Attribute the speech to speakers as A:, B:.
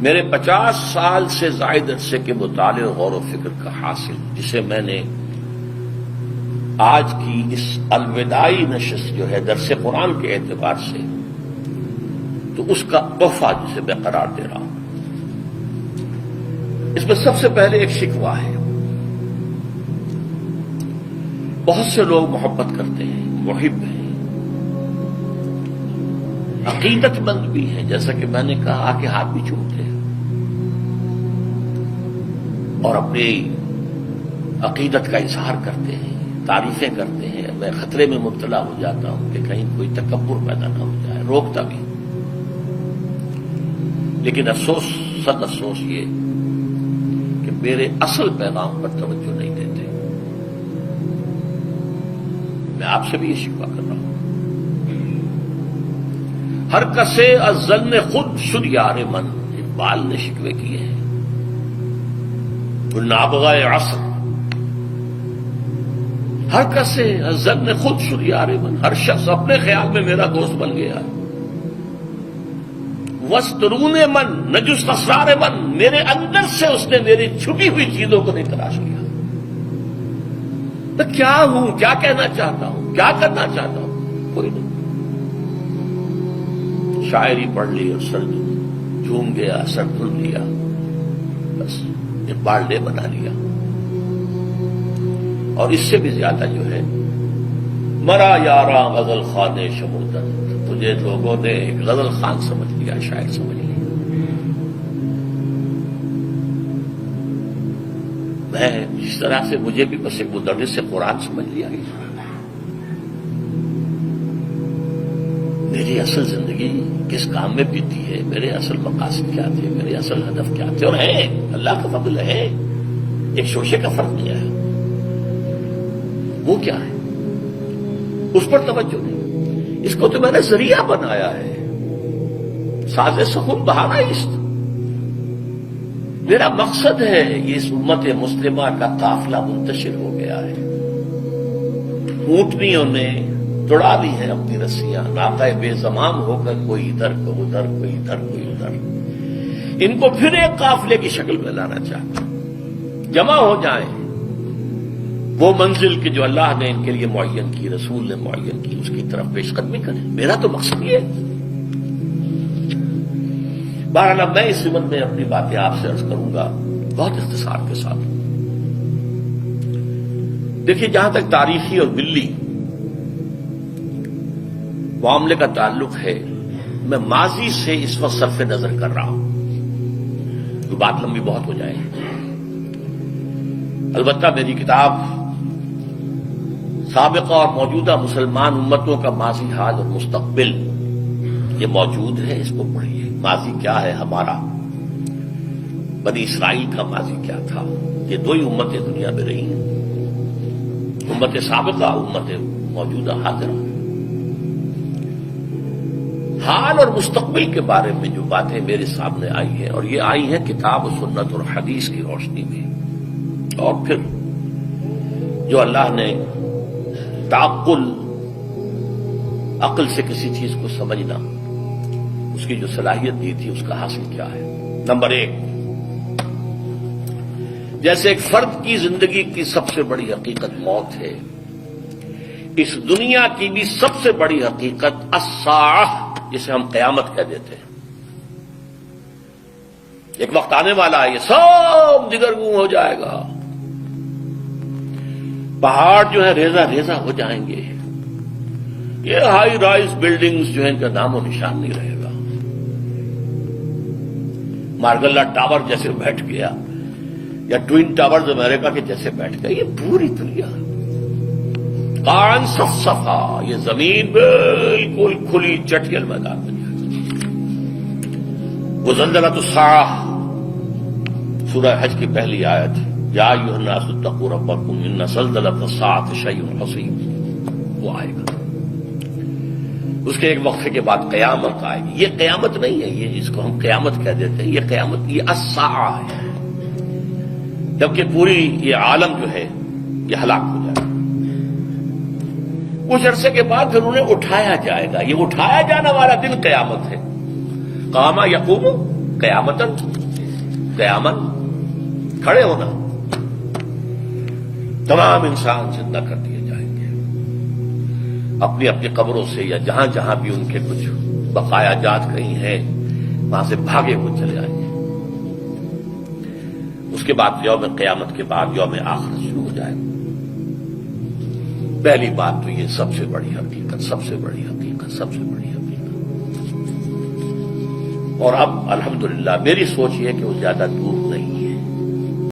A: میرے 50 سال سے زائد عرصے کے مطالعے اور غور و فکر کا حاصل، جسے میں نے آج کی اس الوداعی نشست جو ہے درس قرآن کے اعتبار سے، تو اس کا تحفہ جسے میں قرار دے رہا ہوں، اس میں سب سے پہلے ایک شکوہ ہے۔ بہت سے لوگ محبت کرتے ہیں، محب ہیں، عقیدت مند بھی ہیں، جیسا کہ میں نے کہا کہ ہاتھ بھی چومتے ہیں اور اپنی عقیدت کا اظہار کرتے ہیں، تعریفیں کرتے ہیں۔ میں خطرے میں مبتلا ہو جاتا ہوں کہ کہیں کوئی تکبر پیدا نہ ہو جائے، روکتا بھی، لیکن افسوس، سخت افسوس یہ کہ میرے اصل پیغام پر توجہ نہیں دیتے۔ میں آپ سے بھی یہ شکوہ کر رہا ہوں۔ ہر کسے از ظن خود شد یار من، اقبال نے شکوے کیے ہیں۔ نابغہ عصر، ہر کسے از ظن خود شد یار من، ہر شخص اپنے خیال میں میرا دوست بن گیا ہے۔ وسطرون من نجس اسرار من، میرے اندر سے اس نے میری چھپی ہوئی چیزوں کو نہیں تلاش کیا۔ تو کیا ہوں، کیا کہنا چاہتا ہوں، کیا کرنا چاہتا ہوں، کوئی نہیں۔ شاعری پڑھ لی اور سر جھوم گیا، سر دھل لیا، بس اقبال نے بنا لیا۔ اور اس سے بھی زیادہ جو ہے، مرا یاراں غزل خان شمردن، تجھے لوگوں نے ایک غزل خان سمجھ لیا، شاعر سمجھ لیا۔ میں جس طرح سے مجھے بھی بس ایک مدرس سے قرآن سمجھ لیا گیا۔ میری اصل زندگی کس کام میں بیتی ہے، میرے اصل مقاصد کیا تھے، میرے اصل ہدف کیا تھے، اور ہے اللہ کا فضل ہے، ایک شوشے کا فرق نہیں ہے، وہ کیا ہے اس پر توجہ نہیں۔ اس کو تو میں نے ذریعہ بنایا ہے، ساز سخن بہانا است، میرا مقصد ہے یہ اس امت مسلمہ کا قافلہ منتشر ہو گیا ہے۔ اونٹنیوں نے توڑا لی ہیں اپنی رسیاں، ناقہ بے زمام ہو کر کوئی ادھر کوئی ادھر، کوئی ادھر کوئی ادھر، ان کو پھر ایک قافلے کی شکل میں لانا چاہتا ہوں، جمع ہو جائیں وہ منزل کہ جو اللہ نے ان کے لیے معین کی، رسول نے معین کی، اس کی طرف پیش قدمی کریں۔ میرا تو مقصد یہ ہے۔ بہرحال اب میں اس ضمن میں اپنی باتیں آپ سے عرض کروں گا بہت اختصار کے ساتھ۔ دیکھیے، جہاں تک تاریخی اور ملی معاملے کا تعلق ہے، میں ماضی سے اس وقت صرف نظر کر رہا ہوں، تو بات لمبی بہت ہو جائے گی۔ البتہ میری کتاب سابقہ اور موجودہ مسلمان امتوں کا ماضی، حال اور مستقبل یہ موجود ہے، اس کو پڑھیے۔ ماضی کیا ہے ہمارا، بنی اسرائیل کا ماضی کیا تھا، یہ دو ہی امتیں دنیا میں رہی ہیں، امت سابقہ، امت موجودہ حاضرہ۔ حال اور مستقبل کے بارے میں جو باتیں میرے سامنے آئی ہیں، اور یہ آئی ہیں کتاب و سنت اور حدیث کی روشنی میں، اور پھر جو اللہ نے تعقل، عقل سے کسی چیز کو سمجھنا، اس کی جو صلاحیت دی تھی، اس کا حاصل کیا ہے۔ نمبر 1، جیسے ایک فرد کی زندگی کی سب سے بڑی حقیقت موت ہے، اس دنیا کی بھی سب سے بڑی حقیقت الساعہ، جسے ہم قیامت کہہ دیتے ہیں۔ ایک وقت آنے والا ہے، یہ سب دگرگوں ہو جائے گا، پہاڑ جو ہے ریزہ ریزہ ہو جائیں گے، یہ ہائی رائز بلڈنگز جو ہیں ان کا نام و نشان نہیں رہے گا، مارگلہ ٹاور جیسے بیٹھ گیا، یا ٹوئن ٹاورز امریکہ کے جیسے بیٹھ گیا، یہ پوری دنیا قاعاً صفصفا، یہ زمین بالکل کھلی چٹیل میدان بن جائے گی۔ وزلزلۃ الساعہ، سورہ حج کی پہلی آیت، یا ایھا الناس اتقوا ربکم ان زلزلۃ الساعۃ شیء عظیم، وہ آئے گا۔ اس کے ایک وقفے کے بعد قیامت آئے گی۔ یہ قیامت نہیں ہے، یہ اس کو ہم قیامت کہہ دیتے ہیں، یہ قیامت، یہ الساعہ ہے، جبکہ پوری یہ عالم جو ہے یہ ہلاک ہو جائے گا۔ کچھ عرصے کے بعد پھر انہیں اٹھایا جائے گا، یہ اٹھایا جانے والا دن قیامت ہے۔ قام یقوم قیامت کھڑے ہونا، تمام انسان زندہ کر دیے جائیں گے اپنی اپنی قبروں سے، یا جہاں جہاں بھی ان کے کچھ بقایا جات کہیں ہیں وہاں سے بھاگے ہوئے چلے آئیں گے۔ اس کے بعد یوم قیامت کے بعد یوم آخرت شروع ہو جائے گا۔ پہلی بات تو یہ سب سے بڑی حقیقت، سب سے بڑی حقیقت، سب سے بڑی حقیقت۔ اور اب الحمدللہ میری سوچ یہ ہے کہ وہ زیادہ دور